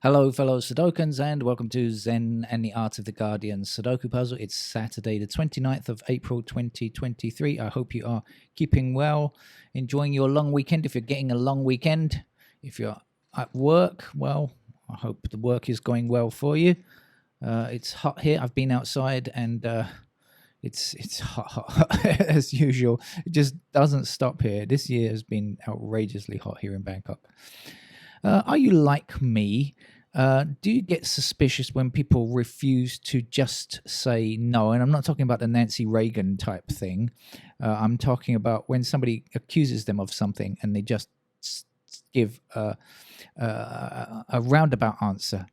Hello, fellow Sudokans, and welcome to Zen and the Art of the Guardian Sudoku Puzzle. It's Saturday, the 29th of April, 2023. I hope you are keeping well, enjoying your long weekend. If you're getting a long weekend, if you're at work, well, I hope the work is going well for you. It's hot here. I've been outside and it's hot as usual. It just doesn't stop here. This year has been outrageously hot here in Bangkok. Are you like me? Do you get suspicious when people refuse to just say no? And I'm not talking about the Nancy Reagan type thing. I'm talking about when somebody accuses them of something and they just give a roundabout answer.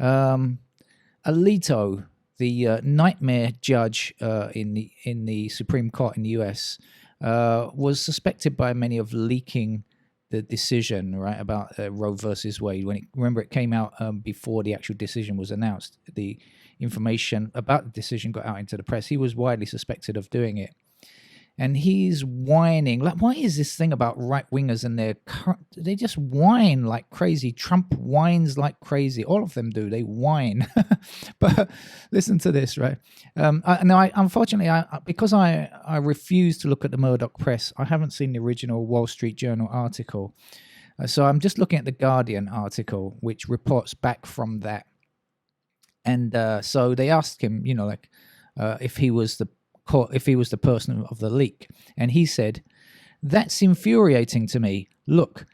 Alito, the nightmare judge in the Supreme Court in the US, was suspected by many of leaking the decision, right, about Roe versus Wade. Remember, it came out before the actual decision was announced. The information about the decision got out into the press. He was widely suspected of doing it. And he's whining. Like, why is this thing about right-wingers and they just whine like crazy? Trump whines like crazy. All of them do. They whine. But listen to this, right? Unfortunately, because I refuse to look at the Murdoch press, I haven't seen the original Wall Street Journal article. So I'm just looking at the Guardian article, which reports back from that. And so they asked him, if he was the person of the leak. And he said, "That's infuriating to me. Look,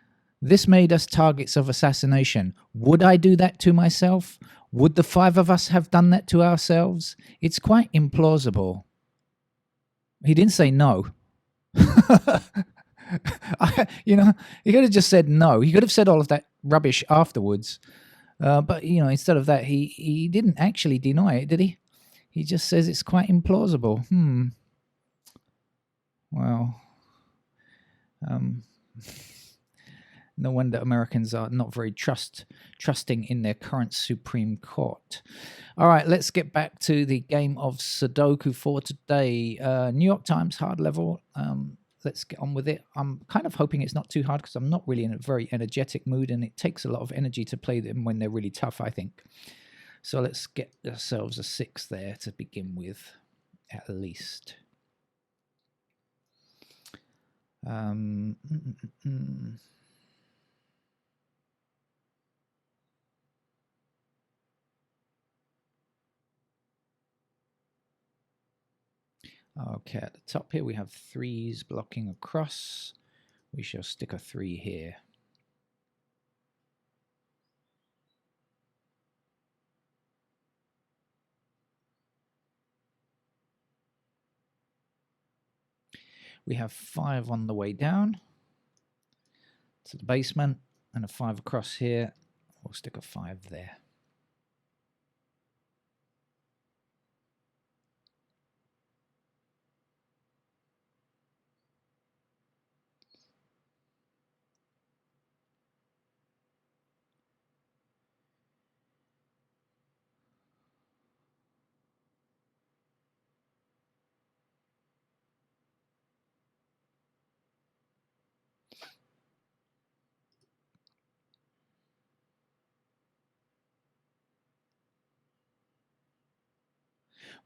this made us targets of assassination. Would I do that to myself? Would the five of us have done that to ourselves? It's quite implausible." He didn't say no. He could have just said no. He could have said all of that rubbish afterwards. But, instead of that, he didn't actually deny it, did he? He just says it's quite implausible. Well, no wonder Americans are not very trusting in their current Supreme Court. All right, let's get back to the game of Sudoku for today. New York Times hard level. Let's get on with it. I'm kind of hoping it's not too hard because I'm not really in a very energetic mood, and it takes a lot of energy to play them when they're really tough, I think. So let's get ourselves a 6 there to begin with, at least. Okay, at the top here we have 3s blocking across. We shall stick a 3 here. We have 5 on the way down to the basement and a 5 across here. We'll stick a 5 there.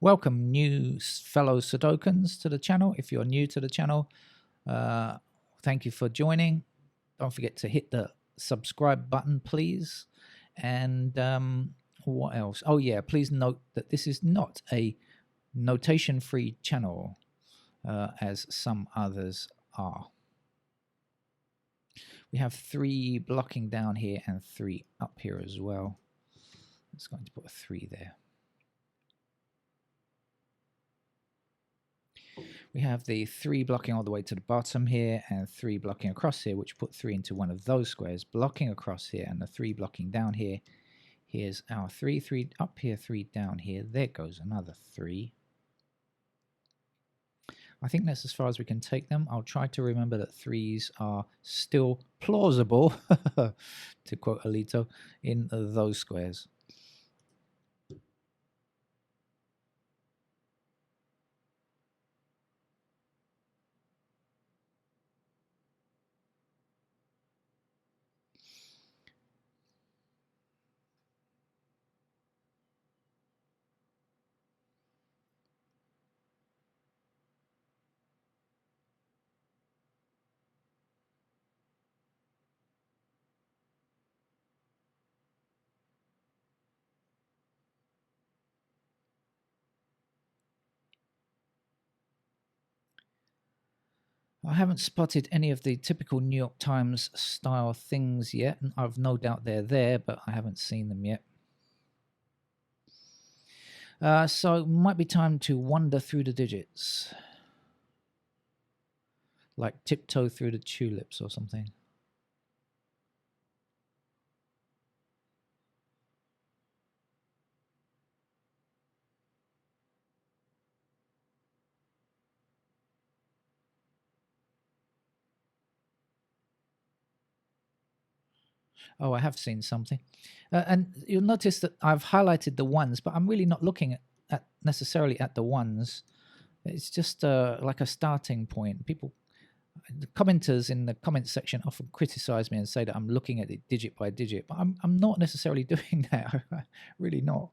Welcome, new fellow Sudokans, to the channel. If you're new to the channel, thank you for joining. Don't forget to hit the subscribe button, please. And what else? Oh, yeah, please note that this is not a notation-free channel, as some others are. We have 3 blocking down here and 3 up here as well. I'm just going to put a 3 there. We have the 3 blocking all the way to the bottom here and 3 blocking across here, which put 3 into one of those squares, blocking across here, and the 3 blocking down here. Here's our 3, 3 up here, 3 down here. There goes another 3. I think that's as far as we can take them. I'll try to remember that 3s are still plausible, to quote Alito, in those squares. I haven't spotted any of the typical New York Times style things yet. I've no doubt they're there, but I haven't seen them yet. So it might be time to wander through the digits. Like tiptoe through the tulips or something. Oh, I have seen something. And you'll notice that I've highlighted the ones, but I'm really not looking at necessarily at the ones. It's just like a starting point. People, the commenters in the comment section often criticize me and say that I'm looking at it digit by digit, but I'm not necessarily doing that. Really not.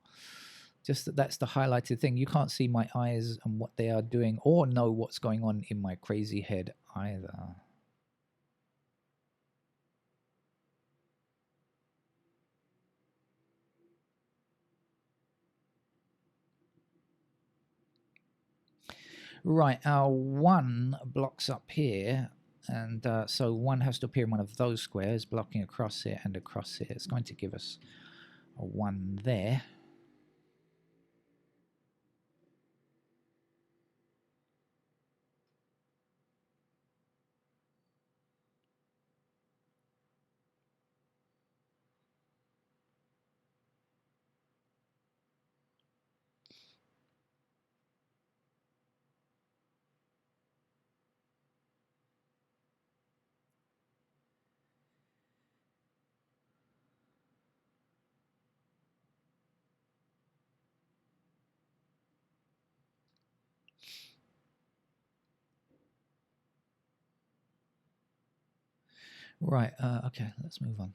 Just that that's the highlighted thing. You can't see my eyes and what they are doing or know what's going on in my crazy head either. Right, our one blocks up here, and so one has to appear in one of those squares, blocking across here and across here. It's going to give us a one there. Right, okay, let's move on.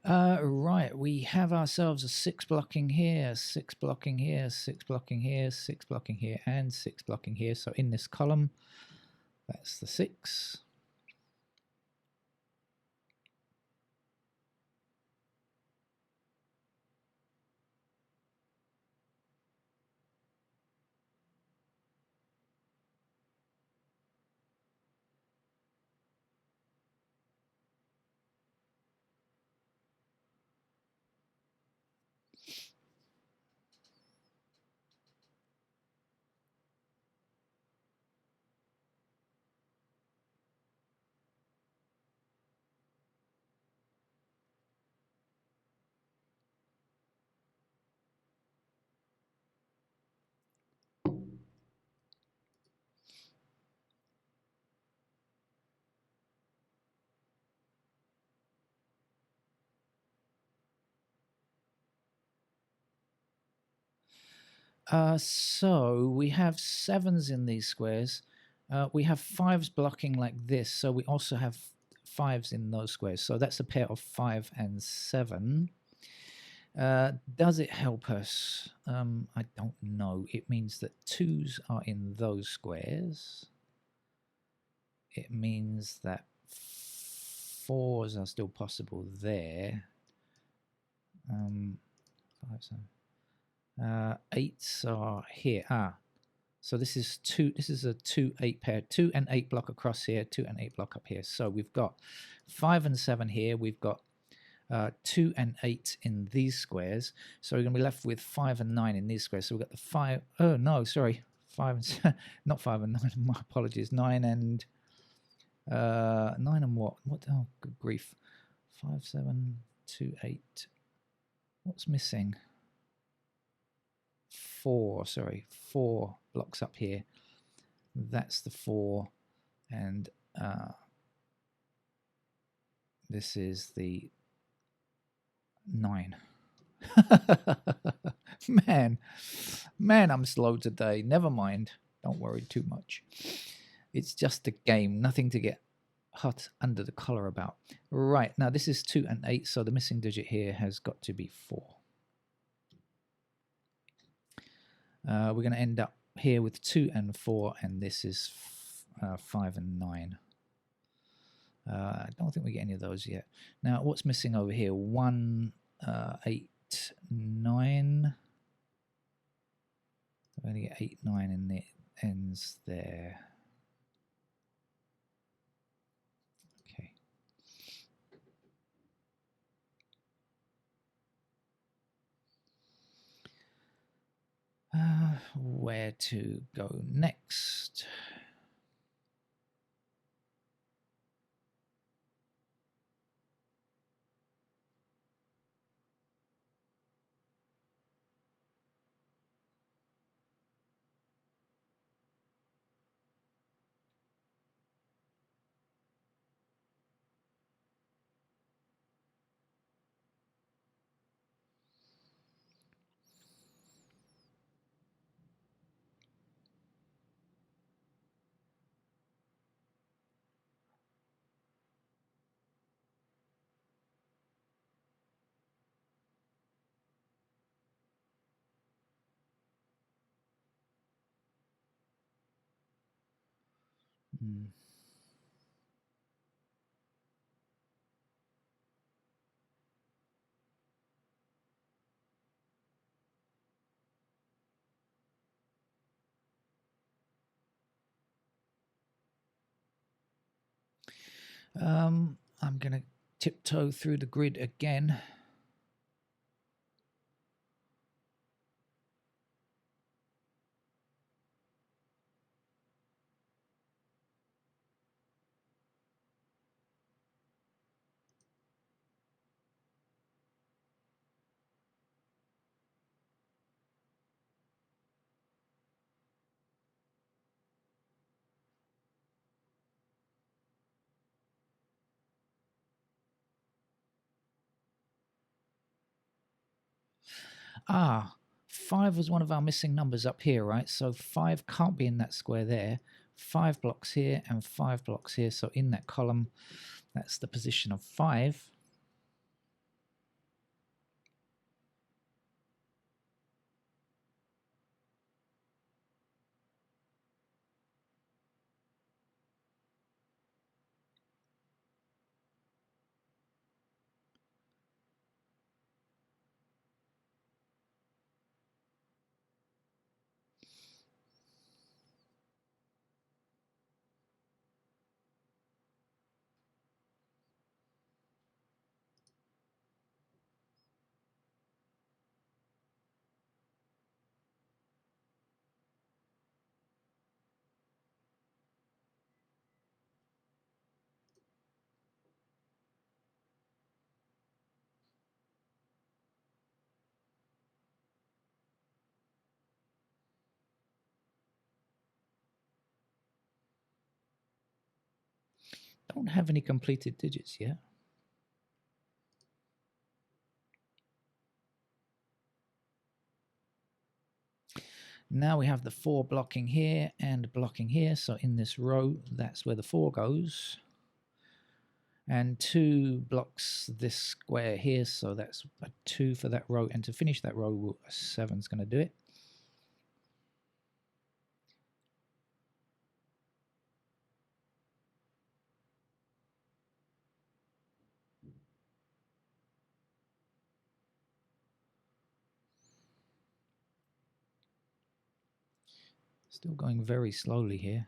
Right, we have ourselves a 6 blocking here, 6 blocking here, 6 blocking here, 6 blocking here, and 6 blocking here. So in this column, that's the 6. So we have 7s in these squares. We have 5s blocking like this. So we also have 5s in those squares. So that's a pair of 5 and 7. Does it help us? I don't know. It means that 2s are in those squares. It means that 4s are still possible there. 5, 7. 8s are here. So this is two. This is a 2-8 pair. 2 and 8 block across here. 2 and 8 block up here. So we've got 5 and 7 here. We've got 2 and 8 in these squares. So we're going to be left with 5 and 9 in these squares. So we've got the 5. Oh no, sorry, 5 and not 5 and 9. My apologies. 9 and 9 and what? What? Oh, good grief. 5, 7, 2, 8. What's missing? 4, sorry, 4 blocks up here. That's the 4, and this is the 9. Man, I'm slow today. Never mind. Don't worry too much. It's just a game, nothing to get hot under the collar about. Right, now this is 2 and 8, so the missing digit here has got to be 4. We're going to end up here with 2 and 4, and this is 5 and 9. I don't think we get any of those yet. Now, what's missing over here? 1, 8, 9. I only get 8, 9, and it ends there. Okay. Where to go next? I'm going to tiptoe through the grid again. Ah, 5 was one of our missing numbers up here, right? So 5 can't be in that square there. 5 blocks here and 5 blocks here. So in that column, that's the position of 5. Don't have any completed digits yet. Now we have the 4 blocking here and blocking here. So in this row, that's where the 4 goes. And 2 blocks this square here. So that's a 2 for that row. And to finish that row, a 7's going to do it. Still going very slowly here.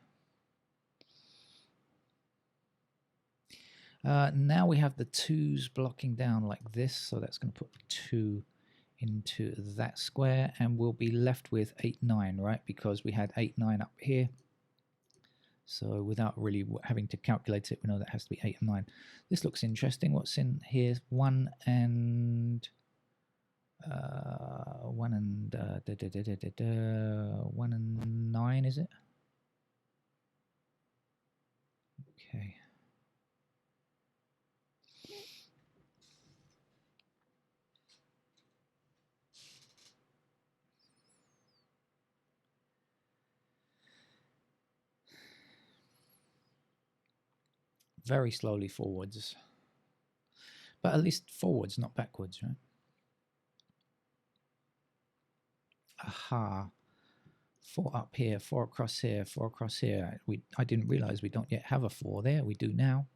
Now we have the 2's blocking down like this, so that's going to put 2 into that square, and we'll be left with 8, 9, right? Because we had 8, 9 up here. So without really having to calculate it, we know that has to be 8 and 9. This looks interesting. What's in here? 1 and 1 and 1 and 9, is it? very slowly forwards. But at least forwards, not backwards, right? Aha. 4 up here, 4 across here, 4 across here. I didn't realize we don't yet have a 4 there. We do now.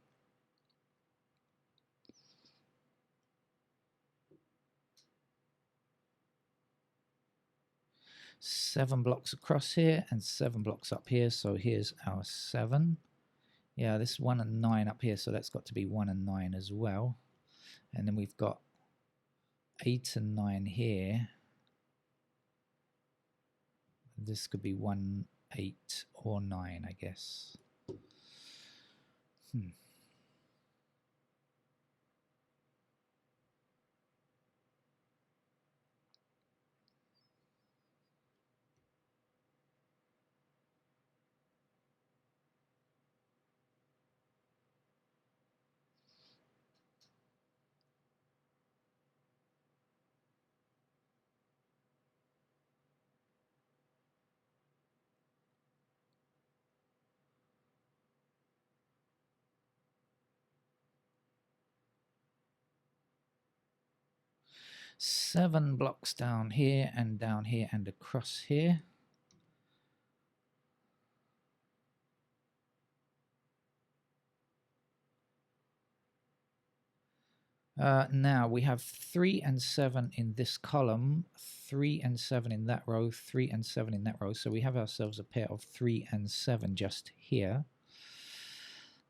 Seven blocks across here and 7 blocks up here. So here's our 7. Yeah, this 1 and 9 up here. So that's got to be 1 and 9 as well. And then we've got 8 and 9 here. This could be 1, 8, or 9, I guess. 7 blocks down here and across here. Now we have 3 and 7 in this column, 3 and 7 in that row, 3 and 7 in that row. So we have ourselves a pair of 3 and 7 just here.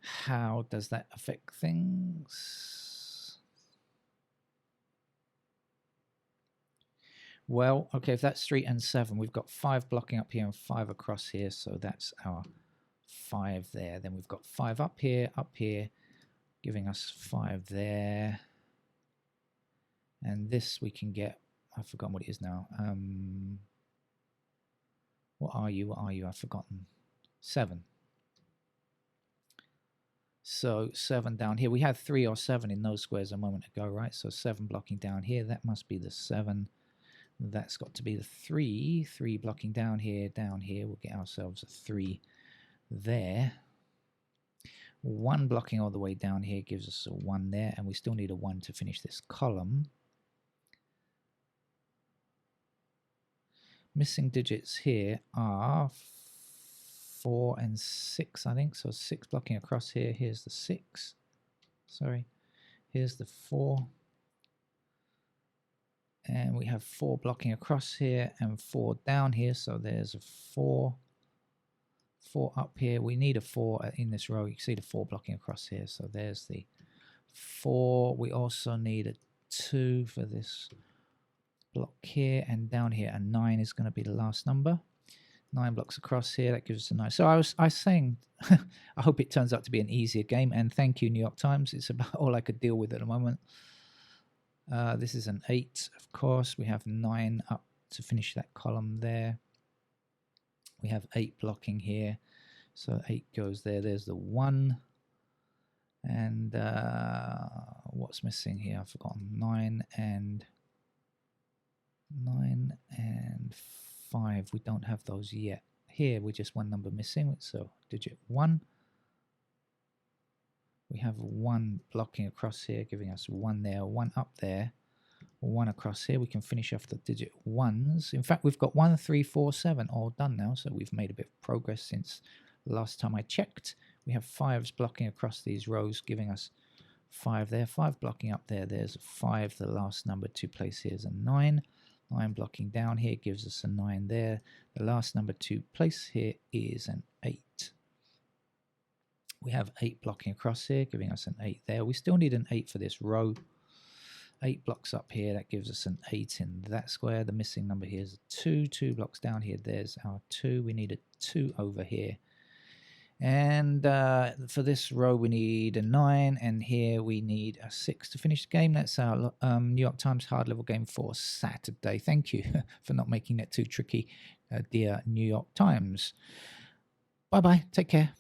How does that affect things? Well, okay, if that's 3 and 7, we've got 5 blocking up here and 5 across here. So that's our 5 there. Then we've got 5 up here, giving us 5 there. And this we can get, I've forgotten what it is now. What are you? I've forgotten. 7. So 7 down here. We had 3 or 7 in those squares a moment ago, right? So 7 blocking down here. That must be the 7. That's got to be the 3. 3 blocking down here, We'll get ourselves a 3 there. 1 blocking all the way down here gives us a 1 there. And we still need a 1 to finish this column. Missing digits here are 4 and 6, I think. So 6 blocking across here. Here's the 6. Sorry. Here's the 4. And we have 4 blocking across here and 4 down here. So there's a 4. 4 up here. We need a 4 in this row. You can see the 4 blocking across here. So there's the 4. We also need a 2 for this block here and down here, and 9 is going to be the last number. 9 blocks across here, that gives us a 9. So I was saying, I hope it turns out to be an easier game, and thank you, New York Times. It's about all I could deal with at the moment. This is an 8, of course. We have 9 up to finish that column there. We have 8 blocking here, so 8 goes there. There's the 1. And what's missing here? I've forgotten. 9 and 5. We don't have those yet. Here we're just 1 number missing, so digit 1. We have 1 blocking across here, giving us 1 there, 1 up there, 1 across here. We can finish off the digit 1s. In fact, we've got 1, 3, 4, 7 all done now, so we've made a bit of progress since last time I checked. We have 5s blocking across these rows, giving us 5 there, 5 blocking up there. There's a 5. The last number to place here is a 9. 9 blocking down here gives us a 9 there. The last number to place here is an 8. We have 8 blocking across here, giving us an 8 there. We still need an 8 for this row. 8 blocks up here, that gives us an 8 in that square. The missing number here is a 2. 2 blocks down here, there's our 2. We need a 2 over here. And for this row, we need a 9, and here we need a 6 to finish the game. That's our New York Times hard level game for Saturday. Thank you for not making it too tricky, dear New York Times. Bye-bye. Take care.